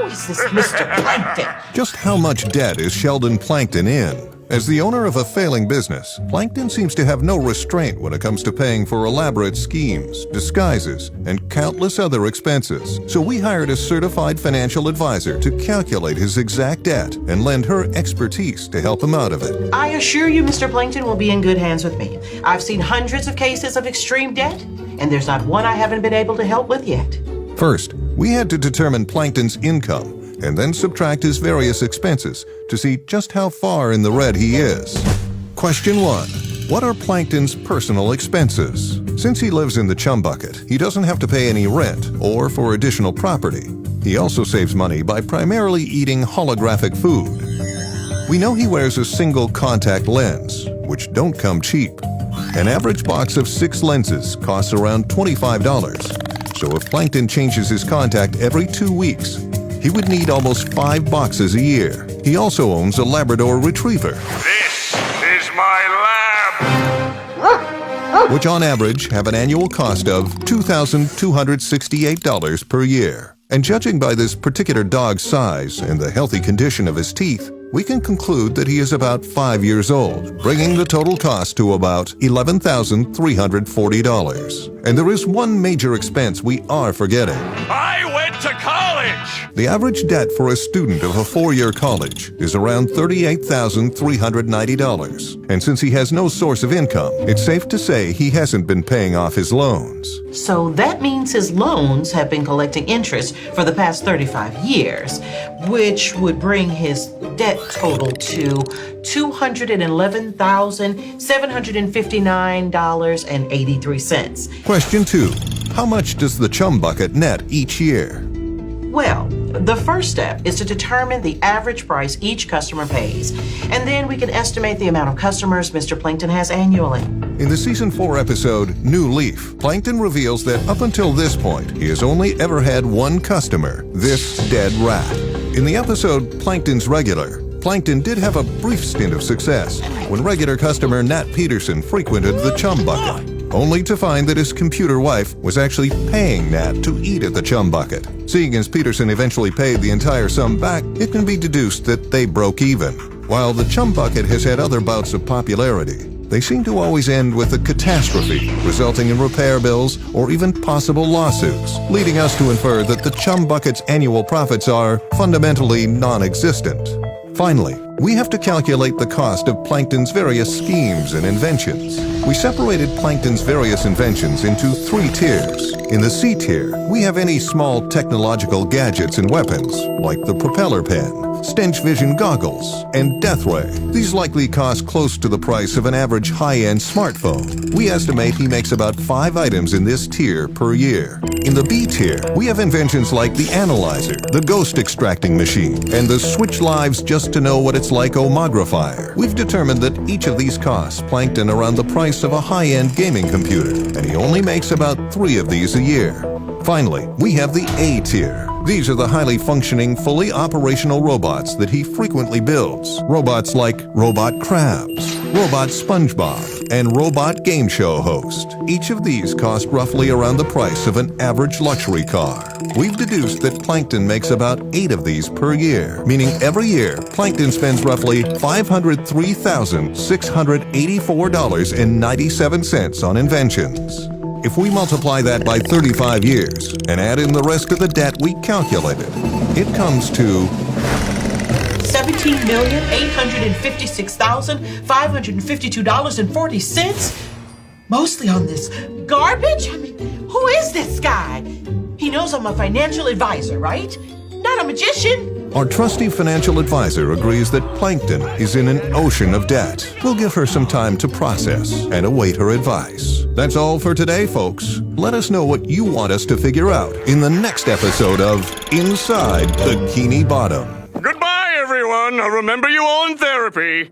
is this Mr. Plankton? Just how much debt is Sheldon Plankton in? As the owner of a failing business, Plankton seems to have no restraint when it comes to paying for elaborate schemes, disguises, and countless other expenses. So we hired a certified financial advisor to calculate his exact debt and lend her expertise to help him out of it. I assure you Mr. Plankton will be in good hands with me. I've seen hundreds of cases of extreme debt, and there's not one I haven't been able to help with yet. First, we had to determine Plankton's income and then subtract his various expenses to see just how far in the red he is. Question 1. What are Plankton's personal expenses? Since he lives in the chum bucket, he doesn't have to pay any rent or for additional property. He also saves money by primarily eating holographic food. We know he wears a single contact lens, which don't come cheap. An average box of 6 lenses costs around $25. So if Plankton changes his contact every 2 weeks, he would need almost 5 boxes a year. He also owns a Labrador Retriever. This is my lab! Which on average have an annual cost of $2,268 per year. And judging by this particular dog's size and the healthy condition of his teeth, we can conclude that he is about 5 years old, bringing the total cost to about $11,340. And there is one major expense we are forgetting. I went to college! The average debt for a student of a 4-year college is around $38,390. And since he has no source of income, it's safe to say he hasn't been paying off his loans. So that means his loans have been collecting interest for the past 35 years, which would bring his debt total to $211,759.83. Question 2. How much does the chum bucket net each year? Well, the first step is to determine the average price each customer pays, and then we can estimate the amount of customers Mr. Plankton has annually. In the Season 4 episode, New Leaf, Plankton reveals that up until this point, he has only ever had one customer, this dead rat. In the episode Plankton's Regular, Plankton did have a brief stint of success when regular customer Nat Peterson frequented the chum bucket, only to find that his computer wife was actually paying Nat to eat at the chum bucket. Seeing as Peterson eventually paid the entire sum back, it can be deduced that they broke even. While the chum bucket has had other bouts of popularity, they seem to always end with a catastrophe, resulting in repair bills or even possible lawsuits, leading us to infer that the chum bucket's annual profits are fundamentally non-existent. Finally, we have to calculate the cost of Plankton's various schemes and inventions. We separated Plankton's various inventions into 3 tiers. In the C tier, we have any small technological gadgets and weapons, like the propeller pen, stench vision goggles, and death ray. These likely cost close to the price of an average high-end smartphone. We estimate he makes about 5 items in this tier per year. In the B tier, we have inventions like the analyzer, the ghost extracting machine, and the switch lives just to know what it's like omographier. We've determined that each of these costs Plankton around the price of a high-end gaming computer, and he only makes about 3 of these a year. Finally, we have the A tier. These are the highly functioning, fully operational robots that he frequently builds. Robots like Robot Crabs, Robot SpongeBob, and Robot Game Show Host. Each of these cost roughly around the price of an average luxury car. We've deduced that Plankton makes about 8 of these per year, meaning every year Plankton spends roughly $503,684.97 on inventions. If we multiply that by 35 years and add in the rest of the debt we calculated, it comes to $17,856,552.40? Mostly on this garbage? I mean, who is this guy? He knows I'm a financial advisor, right? Not a magician. Our trusty financial advisor agrees that Plankton is in an ocean of debt. We'll give her some time to process and await her advice. That's all for today, folks. Let us know what you want us to figure out in the next episode of Inside Bikini Bottom. Goodbye, everyone. I'll remember you all in therapy.